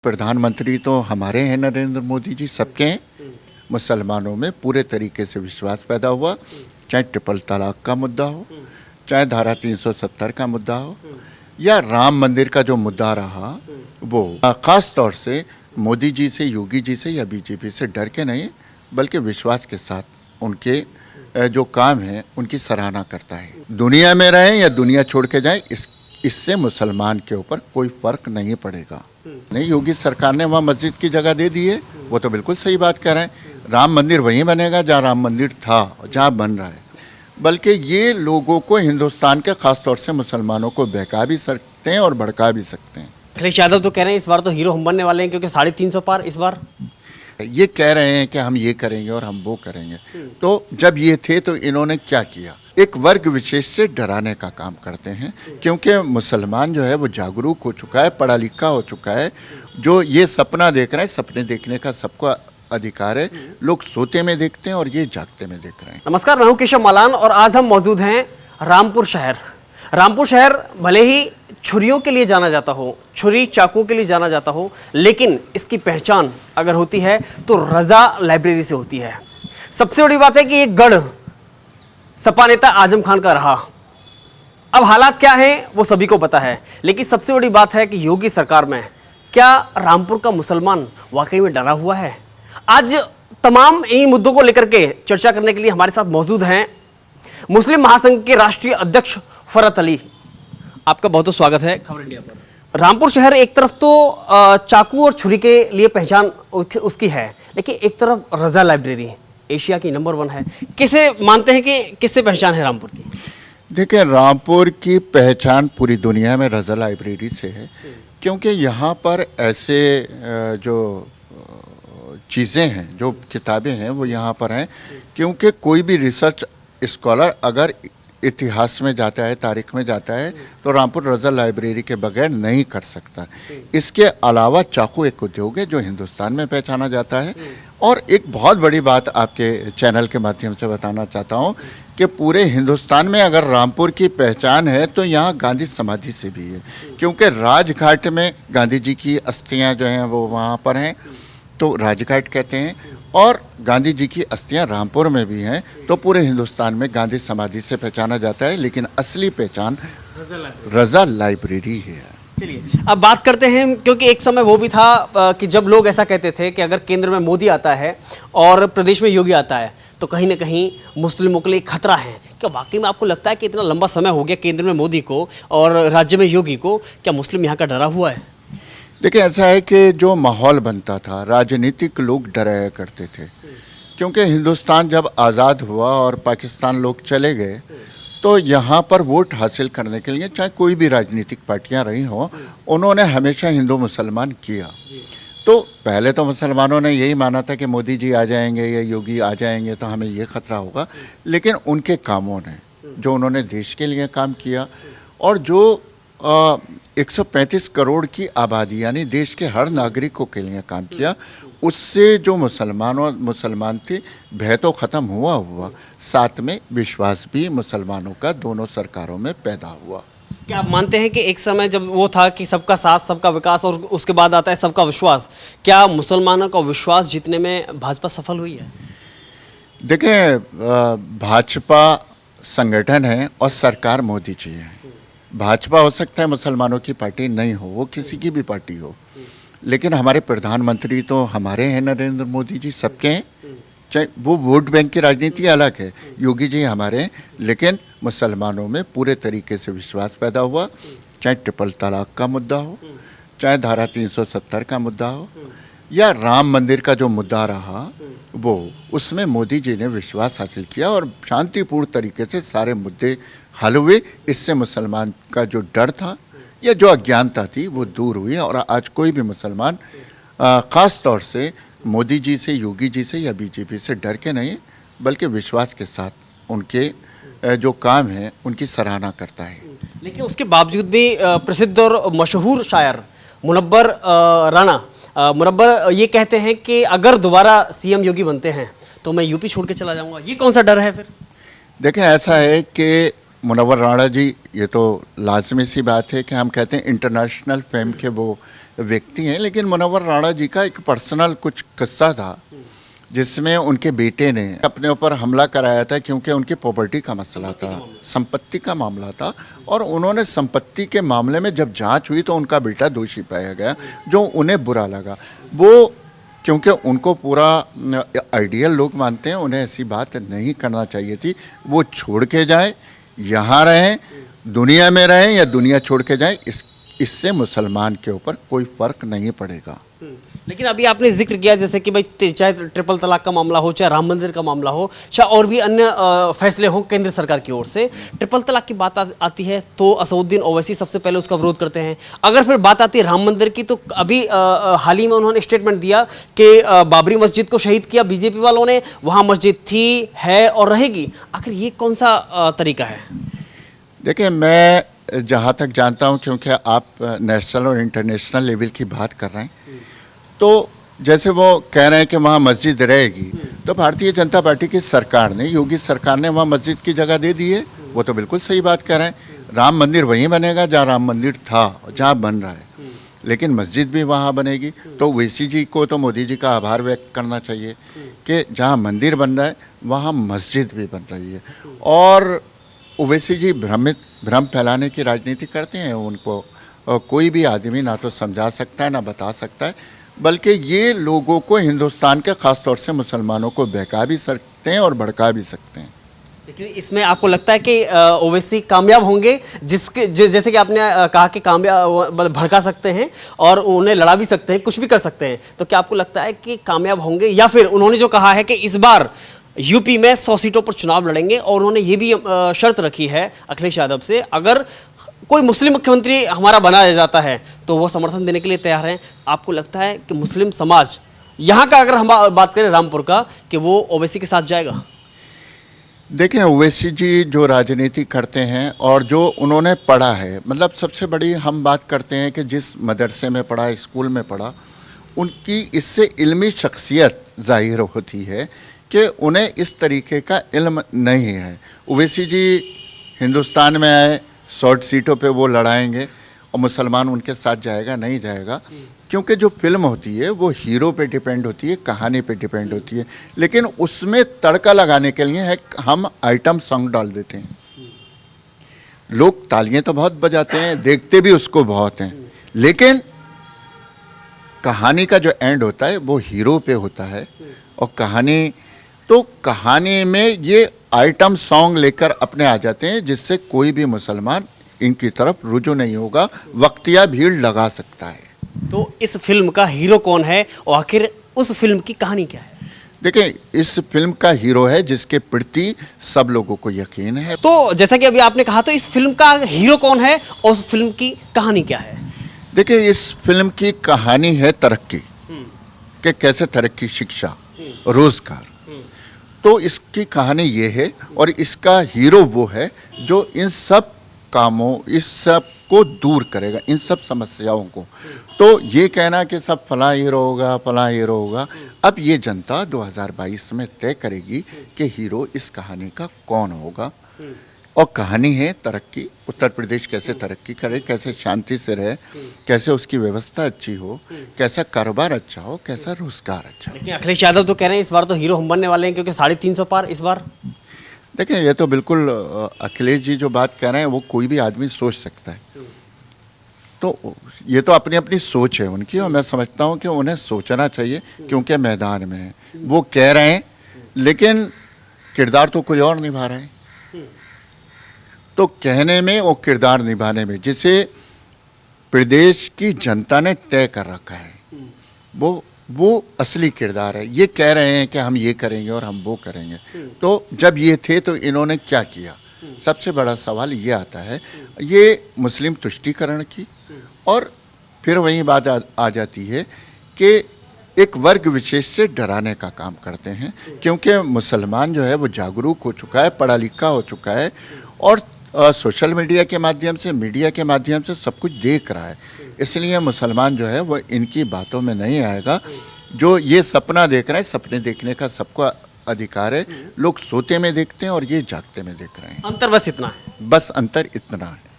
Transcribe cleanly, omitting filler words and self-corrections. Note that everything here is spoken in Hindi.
प्रधानमंत्री तो हमारे हैं, नरेंद्र मोदी जी सबके हैं। मुसलमानों में पूरे तरीके से विश्वास पैदा हुआ, चाहे ट्रिपल तलाक का मुद्दा हो, चाहे धारा 370 का मुद्दा हो, या राम मंदिर का जो मुद्दा रहा वो खास तौर से मोदी जी से, योगी जी से या बीजेपी से डर के नहीं बल्कि विश्वास के साथ उनके जो काम है उनकी सराहना करता है। दुनिया में रहें या दुनिया छोड़ के जाएं, इससे मुसलमान के ऊपर कोई फर्क नहीं पड़ेगा। नहीं, योगी सरकार ने वहाँ मस्जिद की जगह दे दी है, वो तो बिल्कुल सही बात कह रहे हैं। राम मंदिर वहीं बनेगा जहाँ राम मंदिर था, जहाँ बन रहा है। बल्कि ये लोगों को, हिंदुस्तान के खास तौर से मुसलमानों को बहका भी सकते हैं और भड़का भी सकते हैं। अखिलेश यादव तो कह रहे हैं इस बार तो हीरो हम बनने वाले हैं, क्योंकि 350 पार इस बार। ये कह रहे हैं कि हम ये करेंगे और हम वो करेंगे। तो जब ये थे तो इन्होंने क्या किया? एक वर्ग विशेष से डराने का काम करते हैं, क्योंकि मुसलमान जो है वो जागरूक हो चुका है, पढ़ा लिखा हो चुका है। जो ये सपना देख रहे हैं, सपने देखने का सबको अधिकार है। लोग सोते में देखते हैं और ये जागते में देख रहे हैं। नमस्कार, मैं हूं केशव मालान और आज हम मौजूद हैं रामपुर शहर। रामपुर शहर भले ही छुरियों के लिए जाना जाता हो, छुरी चाकू के लिए जाना जाता हो, लेकिन इसकी पहचान अगर होती है तो रजा लाइब्रेरी से होती है। सबसे बड़ी बात है कि ये गढ़ सपा नेता आजम खान का रहा। अब हालात क्या हैं वो सभी को पता है, लेकिन सबसे बड़ी बात है कि योगी सरकार में क्या रामपुर का मुसलमान वाकई में डरा हुआ है? आज तमाम इन मुद्दों को लेकर के चर्चा करने के लिए हमारे साथ मौजूद हैं मुस्लिम महासंघ के राष्ट्रीय अध्यक्ष फरत अली। आपका बहुत बहुत स्वागत है खबर इंडिया पर। रामपुर शहर एक तरफ तो चाकू और छुरी के लिए पहचान उसकी है, लेकिन एक तरफ रजा लाइब्रेरी एशिया की नंबर 1 है। किसे मानते हैं कि किससे पहचान है रामपुर की? देखिए, रामपुर की पहचान पूरी दुनिया में रजा लाइब्रेरी से है, क्योंकि यहाँ पर ऐसे जो चीज़ें हैं, जो किताबें हैं वो यहाँ पर हैं। क्योंकि कोई भी रिसर्च स्कॉलर अगर इतिहास में जाता है, तारीख में जाता है, तो रामपुर रजा लाइब्रेरी के बगैर नहीं कर सकता। इसके अलावा चाकू एक उद्योग है जो हिंदुस्तान में पहचाना जाता है। और एक बहुत बड़ी बात आपके चैनल के माध्यम से बताना चाहता हूँ कि पूरे हिंदुस्तान में अगर रामपुर की पहचान है तो यहाँ गांधी समाधि से भी है, क्योंकि राजघाट में गांधी जी की अस्थियाँ जो हैं वो वहाँ पर हैं, तो राजघाट कहते हैं। और गांधी जी की अस्थियां रामपुर में भी हैं, तो पूरे हिंदुस्तान में गांधी समाधि से पहचाना जाता है। लेकिन असली पहचान रजा लाइब्रेरी है। चलिए अब बात करते हैं, क्योंकि एक समय वो भी था कि जब लोग ऐसा कहते थे कि अगर केंद्र में मोदी आता है और प्रदेश में योगी आता है तो कहीं ना कहीं मुस्लिमों के लिए खतरा है। क्या वाकई में आपको लगता है कि इतना लंबा समय हो गया केंद्र में मोदी को और राज्य में योगी को, क्या मुस्लिम यहाँ का डरा हुआ है? देखिए, ऐसा है कि जो माहौल बनता था, राजनीतिक लोग डराया करते थे। क्योंकि हिंदुस्तान जब आज़ाद हुआ और पाकिस्तान लोग चले गए, तो यहाँ पर वोट हासिल करने के लिए चाहे कोई भी राजनीतिक पार्टियाँ रही हों, उन्होंने हमेशा हिंदू मुसलमान किया। तो पहले तो मुसलमानों ने यही माना था कि मोदी जी आ जाएंगे या योगी आ जाएंगे तो हमें ये खतरा होगा। लेकिन उनके कामों ने, जो उन्होंने देश के लिए काम किया, और जो 135 करोड़ की आबादी यानी देश के हर नागरिकों के लिए काम किया, उससे जो मुसलमान थे, भय तो ख़त्म हुआ, साथ में विश्वास भी मुसलमानों का दोनों सरकारों में पैदा हुआ। क्या आप मानते हैं कि एक समय जब वो था कि सबका साथ सबका विकास और उसके बाद आता है सबका विश्वास, क्या मुसलमानों का विश्वास जीतने में भाजपा सफल हुई है? देखिए, भाजपा संगठन है और सरकार मोदी जी है। भाजपा हो सकता है मुसलमानों की पार्टी नहीं हो, वो किसी की भी पार्टी हो, लेकिन हमारे प्रधानमंत्री तो हमारे हैं, नरेंद्र मोदी जी सबके हैं। चाहे वो वोट बैंक की राजनीति अलग है, योगी जी हमारे हैं, लेकिन मुसलमानों में पूरे तरीके से विश्वास पैदा हुआ। चाहे ट्रिपल तलाक का मुद्दा हो, चाहे धारा 370 का मुद्दा हो, या राम मंदिर का जो मुद्दा रहा वो, उसमें मोदी जी ने विश्वास हासिल किया और शांतिपूर्ण तरीके से सारे मुद्दे हल हुए। इससे मुसलमान का जो डर था या जो अज्ञानता थी वो दूर हुई। और आज कोई भी मुसलमान ख़ास तौर से मोदी जी से, योगी जी से या बीजेपी से डर के नहीं बल्कि विश्वास के साथ उनके जो काम है उनकी सराहना करता है। लेकिन उसके बावजूद भी प्रसिद्ध और मशहूर शायर मुनव्वर राणा मुनव्वर ये कहते हैं कि अगर दोबारा सीएम योगी बनते हैं तो मैं यूपी छोड़ के चला जाऊंगा। ये कौन सा डर है फिर? देखें, ऐसा है कि मुनव्वर राणा जी, ये तो लाजमी सी बात है कि हम कहते हैं इंटरनेशनल फेम के वो व्यक्ति हैं, लेकिन मुनव्वर राणा जी का एक पर्सनल कुछ किस्सा था जिसमें उनके बेटे ने अपने ऊपर हमला कराया था, क्योंकि उनकी प्रॉपर्टी का मसला था, संपत्ति का मामला था। और उन्होंने संपत्ति के मामले में जब जांच हुई तो उनका बेटा दोषी पाया गया, जो उन्हें बुरा लगा। वो क्योंकि उनको पूरा आइडियल लोग मानते हैं, उन्हें ऐसी बात नहीं करना चाहिए थी। वो छोड़ के जाएं, यहाँ रहें, दुनिया में रहें या दुनिया छोड़ के जाएं, इससे मुसलमान के ऊपर कोई फ़र्क नहीं पड़ेगा। लेकिन अभी आपने जिक्र किया जैसे कि भाई चाहे ट्रिपल तलाक का मामला हो, चाहे राम मंदिर का मामला हो, चाहे और भी अन्य फैसले हो केंद्र सरकार की ओर से, ट्रिपल तलाक की बात आती है तो असदुद्दीन ओवैसी सबसे पहले उसका विरोध करते हैं। अगर फिर बात आती है राम मंदिर की तो अभी हाल ही में उन्होंने स्टेटमेंट दिया कि बाबरी मस्जिद को शहीद किया बीजेपी वालों ने, वहाँ मस्जिद थी, है और रहेगी। आखिर ये कौन सा तरीका है? देखिए, मैं जहाँ तक जानता हूँ, क्योंकि आप नेशनल और इंटरनेशनल लेवल की बात कर रहे हैं, तो जैसे वो कह रहे हैं कि वहाँ मस्जिद रहेगी, तो भारतीय जनता पार्टी की सरकार ने, योगी सरकार ने वहाँ मस्जिद की जगह दे दी है। वो तो बिल्कुल सही बात कह रहे हैं। राम मंदिर वहीं बनेगा जहाँ राम मंदिर था, जहाँ बन रहा है, लेकिन मस्जिद भी वहाँ बनेगी। तो ओवैसी जी को तो मोदी जी का आभार व्यक्त करना चाहिए कि जहाँ मंदिर बन रहा है वहाँ मस्जिद भी बन रही है। और ओवैसी जी भ्रम फैलाने की राजनीति करते हैं। उनको कोई भी आदमी ना तो समझा सकता है ना बता सकता है, बल्कि ये लोगों को, हिंदुस्तान के ख़ास तौर से मुसलमानों को बहका भी सकते हैं और भड़का भी सकते हैं। लेकिन इसमें आपको लगता है कि ओवैसी कामयाब होंगे, जैसे कि आपने कहा कि कामयाब भड़का सकते हैं और उन्हें लड़ा भी सकते हैं, कुछ भी कर सकते हैं, तो क्या आपको लगता है कि कामयाब होंगे? या फिर उन्होंने जो कहा है कि इस बार यूपी में 100 सीटों पर चुनाव लड़ेंगे और उन्होंने ये भी शर्त रखी है अखिलेश यादव से, अगर कोई मुस्लिम मुख्यमंत्री हमारा बनाया जाता है तो वो समर्थन देने के लिए तैयार हैं। आपको लगता है कि मुस्लिम समाज यहाँ का, अगर हम बात करें रामपुर का, कि वो ओवैसी के साथ जाएगा? देखें, ओवैसी जी जो राजनीति करते हैं और जो उन्होंने पढ़ा है, मतलब सबसे बड़ी हम बात करते हैं कि जिस मदरसे में पढ़ा, स्कूल में पढ़ा, उनकी इससे इल्मी शख्सियत ज़ाहिर होती है कि उन्हें इस तरीके का इल्म नहीं है। ओवैसी जी हिंदुस्तान में आए, 100 सीटों पे वो लड़ाएंगे और मुसलमान उनके साथ जाएगा? नहीं जाएगा, क्योंकि जो फिल्म होती है वो हीरो पे डिपेंड होती है, कहानी पे डिपेंड होती है। लेकिन उसमें तड़का लगाने के लिए है हम आइटम सॉन्ग डाल देते हैं। लोग तालियां तो बहुत बजाते हैं, देखते भी उसको बहुत हैं, लेकिन कहानी का जो एंड होता है वो हीरो पे होता है। और कहानी में ये आइटम सॉन्ग लेकर अपने आ जाते हैं, जिससे कोई भी मुसलमान इनकी तरफ रुजू नहीं होगा, वक्तिया भीड़ लगा सकता है। तो इस फिल्म का हीरो कौन है और आखिर उस फिल्म की कहानी क्या है? देखिए, इस फिल्म का हीरो है जिसके प्रति सब लोगों को यकीन है। तो जैसा कि अभी आपने कहा, तो इस फिल्म का हीरो कौन है और उस फिल्म की कहानी क्या है? देखिए, इस फिल्म की कहानी है तरक्की, कि कैसे तरक्की, शिक्षा, रोजगार। तो इसकी कहानी ये है और इसका हीरो वो है जो इन सब कामों, इस सब को दूर करेगा, इन सब समस्याओं को। तो ये कहना कि सब फलां हीरो होगा, फलां हीरो होगा, अब ये जनता 2022 में तय करेगी कि हीरो इस कहानी का कौन होगा। और कहानी है तरक्की, उत्तर प्रदेश कैसे तरक्की करे, कैसे शांति से रहे, कैसे उसकी व्यवस्था अच्छी हो, कैसा कारोबार अच्छा हो, कैसा रोजगार अच्छा हो। लेकिन अखिलेश यादव तो कह रहे हैं इस बार तो हीरो हम बनने वाले हैं, क्योंकि 350 पार इस बार। देखें, ये तो बिल्कुल अखिलेश जी जो बात कह रहे हैं वो कोई भी आदमी सोच सकता है। तो ये तो अपनी अपनी सोच है उनकी, और मैं समझता हूँ कि उन्हें सोचना चाहिए, क्योंकि मैदान में है। वो कह रहे हैं, लेकिन किरदार तो कोई और निभा रहे हैं। तो कहने में और किरदार निभाने में, जिसे प्रदेश की जनता ने तय कर रखा है, वो असली किरदार है। ये कह रहे हैं कि हम ये करेंगे और हम वो करेंगे। तो जब ये थे तो इन्होंने क्या किया? सबसे बड़ा सवाल ये आता है, ये मुस्लिम तुष्टीकरण की, और फिर वही बात आ जाती है कि एक वर्ग विशेष से डराने का काम करते हैं, क्योंकि मुसलमान जो है वो जागरूक हो चुका है, पढ़ा लिखा हो चुका है, और सोशल मीडिया के माध्यम से, मीडिया के माध्यम से सब कुछ देख रहा है। इसलिए मुसलमान जो है वो इनकी बातों में नहीं आएगा। जो ये सपना देख रहे हैं, सपने देखने का सबको अधिकार है। लोग सोते में देखते हैं और ये जागते में देख रहे हैं। अंतर बस इतना है। बस अंतर इतना है।